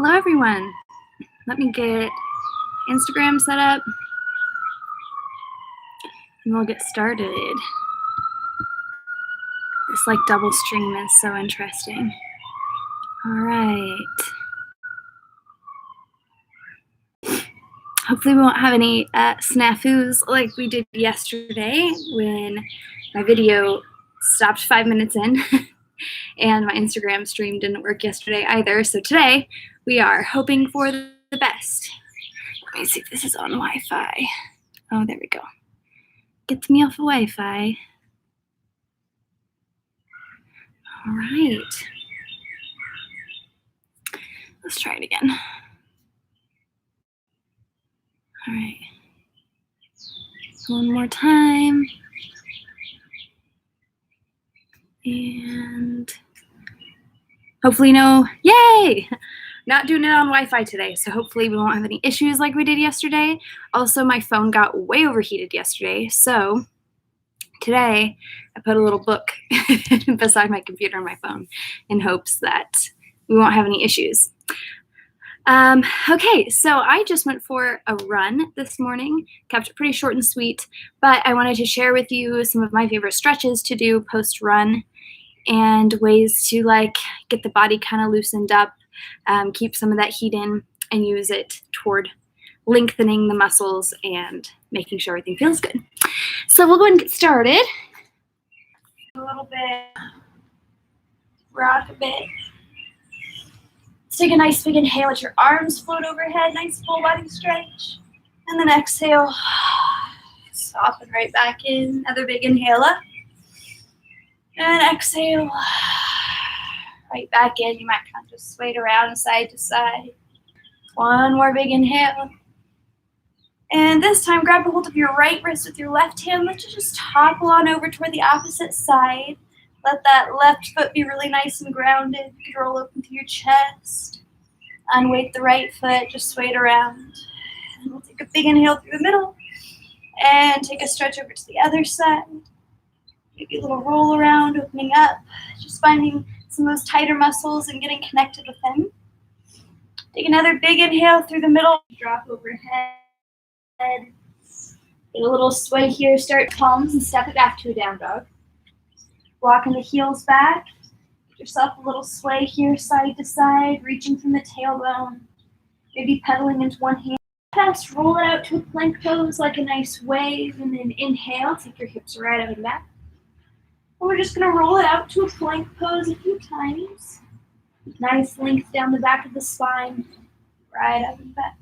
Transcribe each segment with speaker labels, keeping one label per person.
Speaker 1: Hello everyone. Let me get Instagram set up and we'll get started. This like double stream is so interesting. All right. Hopefully we won't have any snafus like we did yesterday when my video stopped 5 minutes in and my Instagram stream didn't work yesterday either. So today we are hoping for the best. Let me see if this is on Wi-Fi. Oh, there we go. Gets me off of Wi-Fi. All right. Let's try it again. All right. One more time. And hopefully yay! Not doing it on Wi-Fi today, so hopefully we won't have any issues like we did yesterday. Also, my phone got way overheated yesterday, so today I put a little book beside my computer on my phone in hopes that we won't have any issues. Okay, so I just went for a run this morning, kept it pretty short and sweet, but I wanted to share with you some of my favorite stretches to do post-run and ways to get the body kind of loosened up, keep some of that heat in, and use it toward lengthening the muscles and making sure everything feels good. So we'll go ahead and get started. A little bit, rock a bit. Take a nice big inhale, let your arms float overhead, nice full body stretch. And then exhale, soften right back in, another big inhale up. And exhale, right back in. You might kind of just sway it around side to side. One more big inhale. And this time, grab a hold of your right wrist with your left hand. Let's just topple on over toward the opposite side. Let that left foot be really nice and grounded. You can roll up into your chest. Unweight the right foot, just sway it around. And we'll take a big inhale through the middle. And take a stretch over to the other side. Maybe a little roll around, opening up. Just finding some of those tighter muscles and getting connected with them. Take another big inhale through the middle. Drop overhead. Get a little sway here. Start palms and step it back to a down dog. Walking the heels back. Get yourself a little sway here, side to side, reaching from the tailbone. Maybe pedaling into one hand. Pass, roll it out to a plank pose like a nice wave, and then inhale. Take your hips right up and back. And we're just going to roll it out to a plank pose a few times. Nice length down the back of the spine, right up and back.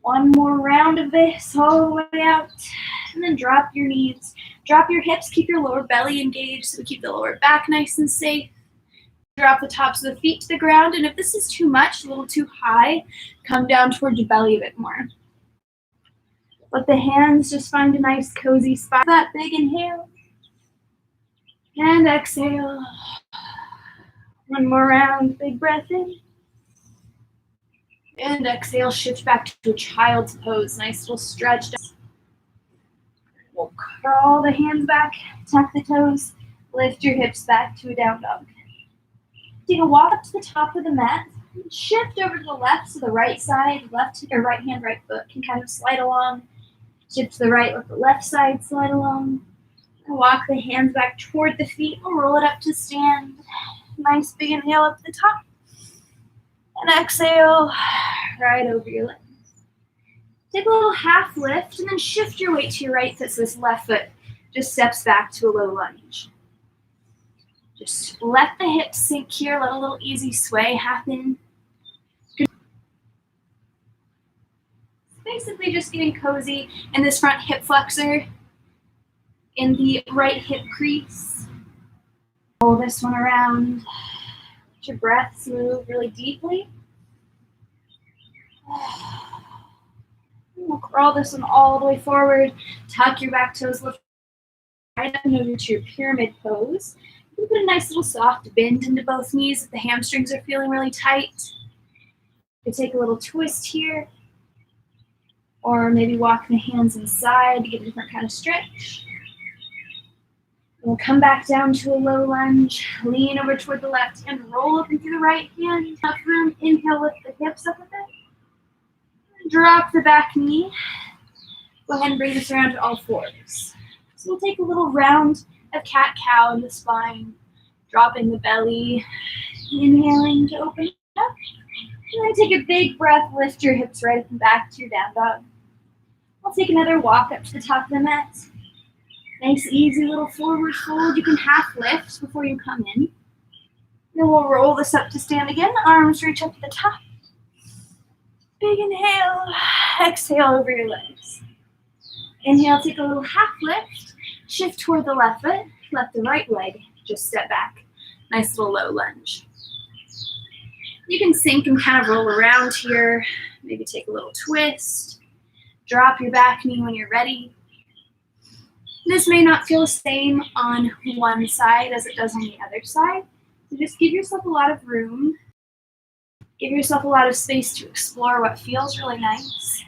Speaker 1: One more round of this, all the way out. And then drop your knees. Drop your hips, keep your lower belly engaged so we keep the lower back nice and safe. Drop the tops of the feet to the ground. And if this is too much, a little too high, come down toward your belly a bit more. Let the hands just find a nice cozy spot. That big inhale. And exhale. One more round, big breath in. And exhale, shift back to a child's pose. Nice little stretch. We'll crawl the hands back, tuck the toes, lift your hips back to a down dog. Take a walk up to the top of the mat. Shift over to the left, so the right side, left or right hand, right foot can kind of slide along. Shift to the right, let the left side slide along. Walk the hands back toward the feet. We'll roll it up to stand. Nice big inhale up the top. And exhale right over your legs. Take a little half lift and then shift your weight to your right foot so this left foot just steps back to a low lunge. Just let the hips sink here. Let a little easy sway happen. Basically just getting cozy in this front hip flexor in the right hip crease. Pull this one around. Let your breaths move really deeply. We'll crawl this one all the way forward. Tuck your back toes, lift right up and over to your pyramid pose. You put a nice little soft bend into both knees if the hamstrings are feeling really tight. You take a little twist here. Or maybe walk the hands inside to get a different kind of stretch. We'll come back down to a low lunge, lean over toward the left hand, roll up into the right hand, enough room, inhale, lift the hips up a bit, drop the back knee, go ahead and bring this around to all fours. So we'll take a little round of cat-cow in the spine, dropping the belly, inhaling to open up, and then take a big breath, lift your hips right up and back to your down dog. We'll take another walk up to the top of the mat. Nice, easy little forward fold. You can half lift before you come in. Then we'll roll this up to stand again. Arms reach up to the top. Big inhale. Exhale over your legs. Inhale, take a little half lift. Shift toward the left foot. Let the right leg just step back. Nice little low lunge. You can sink and kind of roll around here. Maybe take a little twist. Drop your back knee when you're ready. This may not feel the same on one side as it does on the other side. So just give yourself a lot of room. Give yourself a lot of space to explore what feels really nice.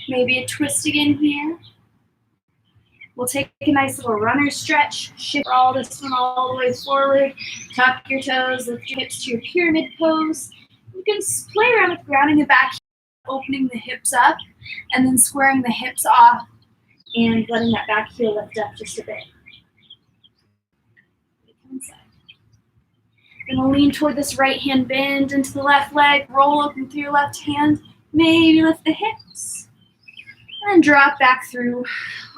Speaker 1: Maybe a twist again here. We'll take a nice little runner stretch. Shift all this one all the way forward. Tuck your toes, lift your hips to your pyramid pose. You can play around with grounding the back, opening the hips up, and then squaring the hips off and letting that back heel lift up just a bit. Then we'll lean toward this right hand, bend into the left leg, roll open through your left hand, maybe lift the hips, and drop back through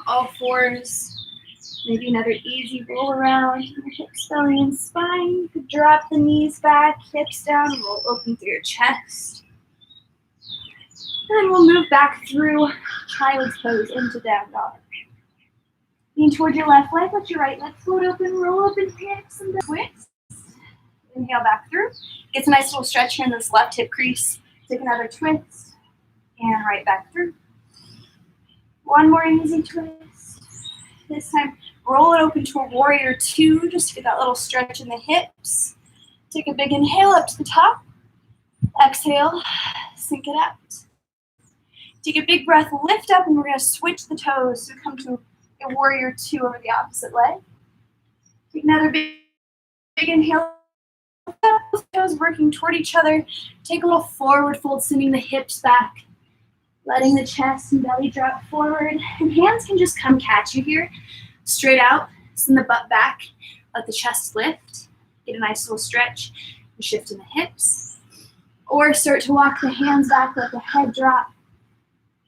Speaker 1: all fours. Maybe another easy roll around in the hips, belly, and spine. You could drop the knees back, hips down, roll open through your chest. And then we'll move back through child's pose into down dog. Lean toward your left leg, let your right leg float open, roll open hips and twist. Inhale back through. Get a nice little stretch here in this left hip crease. Take another twist and right back through. One more easy twist. This time, roll it open to a warrior two, just to get that little stretch in the hips. Take a big inhale up to the top. Exhale, sink it out. Take a big breath, lift up, and we're going to switch the toes. So come to a warrior two over the opposite leg. Take another big inhale. Both toes working toward each other. Take a little forward fold, sending the hips back. Letting the chest and belly drop forward. And hands can just come catch you here. Straight out, send the butt back. Let the chest lift. Get a nice little stretch. And shift in the hips. Or start to walk the hands back, let the head drop.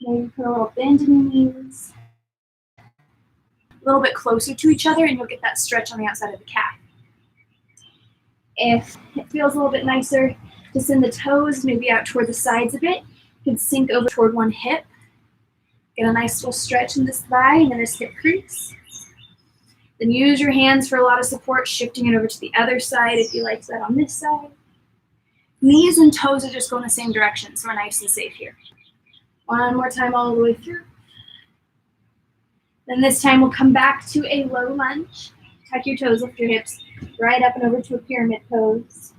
Speaker 1: Maybe put a little bend in your knees. A little bit closer to each other, and you'll get that stretch on the outside of the calf. If it feels a little bit nicer to send the toes maybe out toward the sides a bit, you can sink over toward one hip. Get a nice little stretch in this thigh and then this hip crease. Then use your hands for a lot of support, shifting it over to the other side if you like that on this side. Knees and toes are just going the same direction, so we're nice and safe here. One more time all the way through. Then this time we'll come back to a low lunge. Tuck your toes, lift your hips right up and over to a pyramid pose.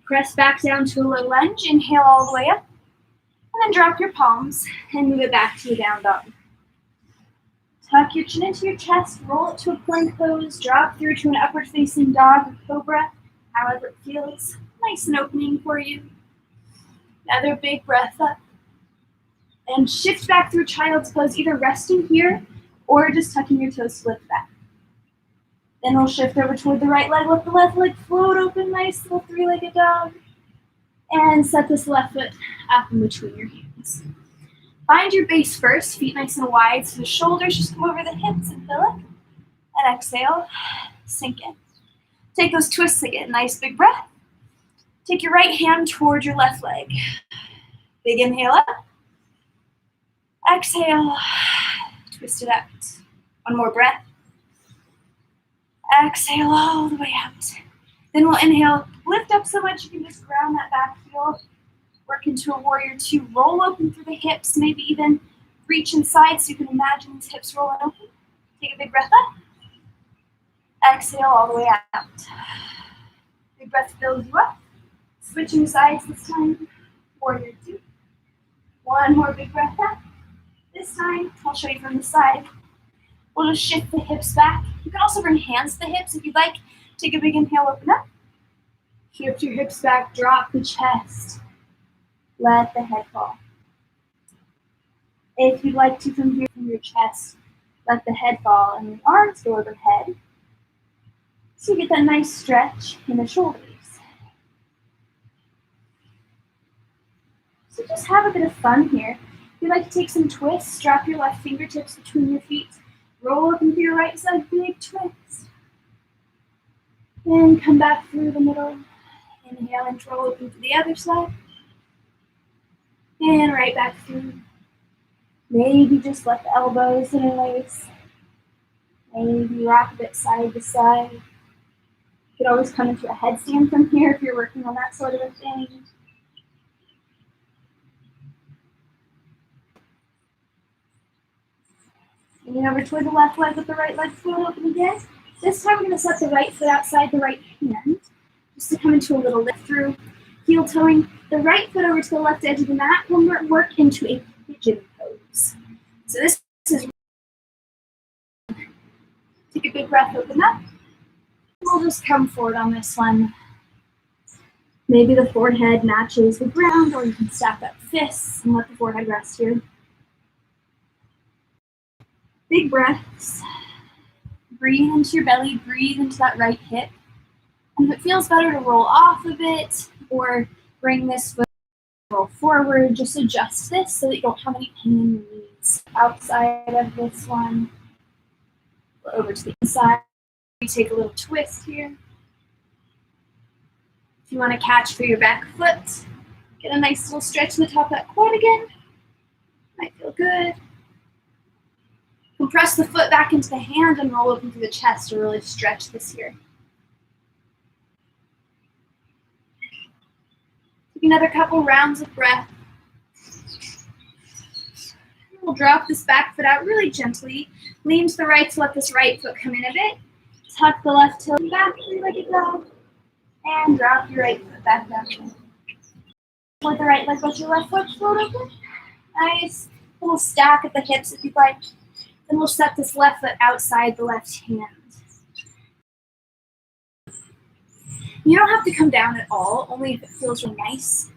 Speaker 1: Press back down to a low lunge. Inhale all the way up. And then drop your palms and move it back to a down dog. Tuck your chin into your chest. Roll it to a plank pose. Drop through to an upward facing dog or cobra. However it feels nice and opening for you. Another big breath up. And shift back through child's pose, either resting here or just tucking your toes to lift back. Then we'll shift over toward the right leg, let the left leg float open, nice little three-legged dog. And set this left foot up in between your hands. Find your base first, feet nice and wide, so the shoulders just come over the hips and fill it. And exhale, sink in. Take those twists again, nice big breath. Take your right hand toward your left leg. Big inhale up. Exhale, twist it out. One more breath. Exhale all the way out. Then we'll inhale, lift up so much you can just ground that back heel. Work into a warrior two. Roll open through the hips, maybe even reach inside so you can imagine these hips rolling open. Take a big breath up. Exhale all the way out. Big breath fills you up. Switching sides this time. Warrior two. One more big breath up. This time, I'll show you from the side. We'll just shift the hips back. You can also bring hands to the hips if you'd like. Take a big inhale, open up. Shift your hips back, drop the chest. Let the head fall. If you'd like to, from here, from your chest, let the head fall and your arms go overhead. So you get that nice stretch in the shoulders. So just have a bit of fun here. If you'd like to take some twists, drop your left fingertips between your feet. Roll up into your right side, big twist. And come back through the middle. Inhale and roll up into the other side. And right back through. Maybe just let the elbows interlace. Maybe rock a bit side to side. You could always come into a headstand from here if you're working on that sort of a thing. Leaning over toward the left leg with the right leg float open again. This time we're going to set the right foot outside the right hand, just to come into a little lift through. Heel toeing the right foot over to the left edge of the mat. We'll work into a pigeon pose. So this is, take a big breath, open up. We'll just come forward on this one. Maybe the forehead matches the ground, or you can stack up fists and let the forehead rest here. Big breaths. Breathe into your belly, breathe into that right hip. And if it feels better to roll off a bit or bring this foot roll forward, just adjust this so that you don't have any pain in your knees. Outside of this one, go over to the inside. We take a little twist here. If you want to catch for your back foot, get a nice little stretch in the top of that quad again. Might feel good. Compress the foot back into the hand and roll up into the chest to really stretch this here. Take another couple rounds of breath. We'll drop this back foot out really gently. Lean to the right to let this right foot come in a bit. Tuck the left toe back, three-legged dog. And drop your right foot back down. With the right leg, let your left foot float open. Nice little stack at the hips if you'd like. Then we'll set this left foot outside the left hand. You don't have to come down at all, only if it feels really nice.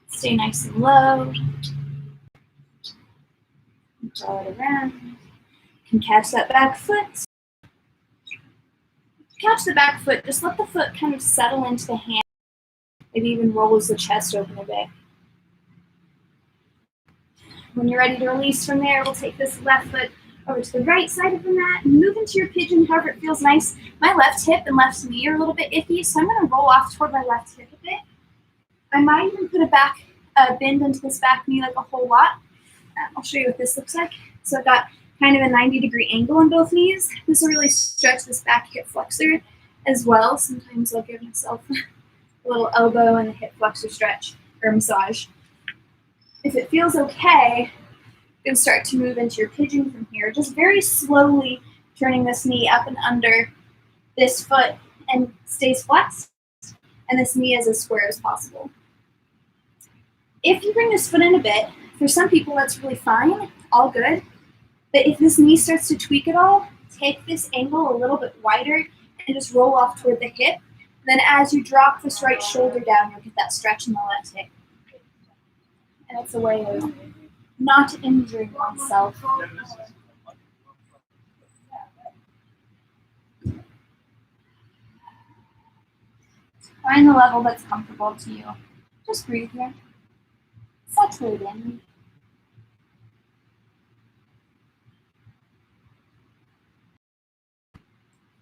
Speaker 1: Stay nice and low. Draw it around. You can catch that back foot. Catch the back foot, just let the foot kind of settle into the hand. Maybe even rolls the chest open a bit. When you're ready to release from there, we'll take this left foot over to the right side of the mat and move into your pigeon however it feels nice. My left hip and left knee are a little bit iffy, so I'm going to roll off toward my left hip a bit. I might even put a bend into this back knee like a whole lot. I'll show you what this looks like. So I've got kind of a 90-degree angle on both knees. This will really stretch this back hip flexor as well. Sometimes I'll give myself a little elbow and a hip flexor stretch or massage. If it feels okay, you can start to move into your pigeon from here, just very slowly turning this knee up and under this foot and stays flexed, and this knee is as square as possible. If you bring this foot in a bit, for some people that's really fine, all good, but if this knee starts to tweak at all, take this angle a little bit wider and just roll off toward the hip. Then as you drop this right shoulder down, you'll get that stretch in the left hip. And it's a way of not injuring oneself. Find the level that's comfortable to you. Just breathe here. Settle it in.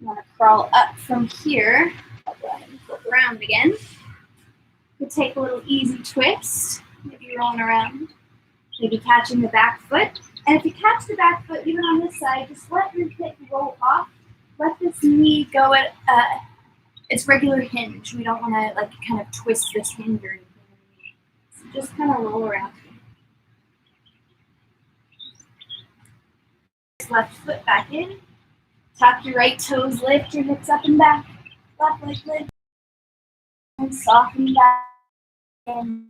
Speaker 1: You want to crawl up from here. I'll go ahead and flip around again. We'll take a little easy twist. Maybe rolling around. Maybe catching the back foot. And if you catch the back foot, even on this side, just let your hip roll off. Let this knee go at its regular hinge. We don't want to like kind of twist this hinge or anything. So just kind of roll around. Left foot back in. Tap your right toes, lift your hips up and back. Left leg lift. And soften back in.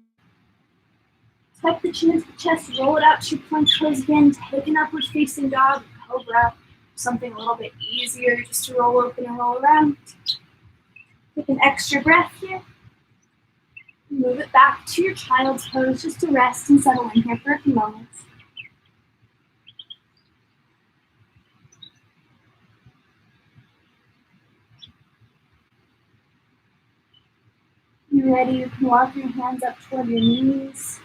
Speaker 1: Tuck the chin into the chest, roll it out to your plank pose again. Take an upward facing dog, cobra, something a little bit easier just to roll open and roll around. Take an extra breath here. Move it back to your child's pose just to rest and settle in here for a few moments. When you're ready, you can walk your hands up toward your knees.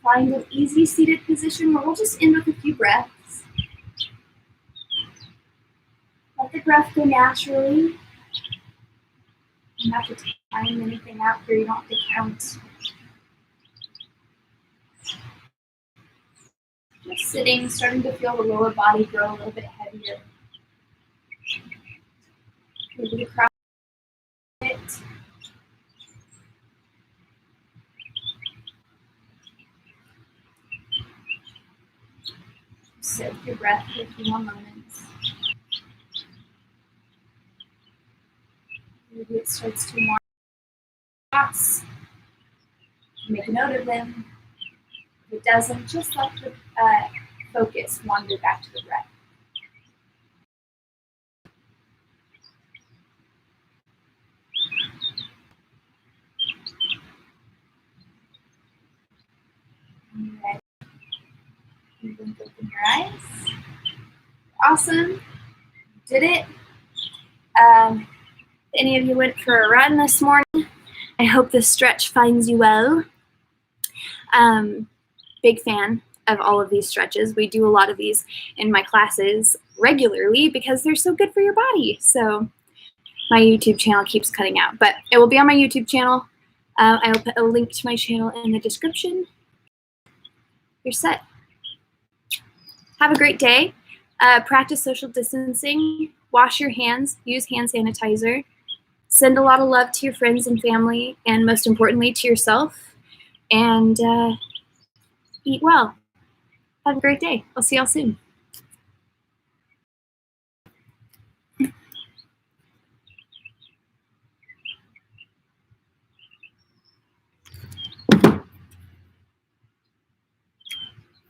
Speaker 1: Find an easy seated position where we'll just end with a few breaths. Let the breath go naturally. You don't have to time anything out here, you don't have to count. Just sitting, starting to feel the lower body grow a little bit heavier. Maybe across it. Sit with your breath for a few more moments. Maybe it starts to warm thoughts. Make a note of them. If it doesn't, just let the focus wander back to the breath. Alright. You can open your eyes. Awesome. Did it. Any of you went for a run this morning? I hope this stretch finds you well. Big fan of all of these stretches. We do a lot of these in my classes regularly because they're so good for your body. So my YouTube channel keeps cutting out, but it will be on my YouTube channel. I will put a link to my channel in the description. You're set. Have a great day. Practice social distancing. Wash your hands. Use hand sanitizer. Send a lot of love to your friends and family, and most importantly to yourself. And eat well. Have a great day. I'll see y'all soon.